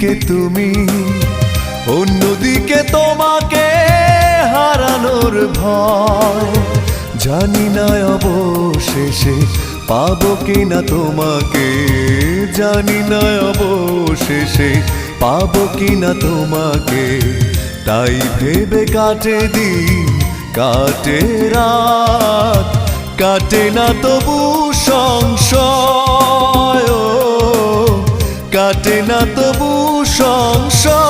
একদিকে তুমি, অন্যদিকে তোমাকে হারানোর ভয়। জানি না অবশেষে পাবো কিনা তোমাকে, জানি না অবশেষে পাবো কিনা তোমাকে। তাই ভেবে কাটে দিন কাটে রাত, কাটে না তবু সংশয়, কাটে না তবু সংশয়।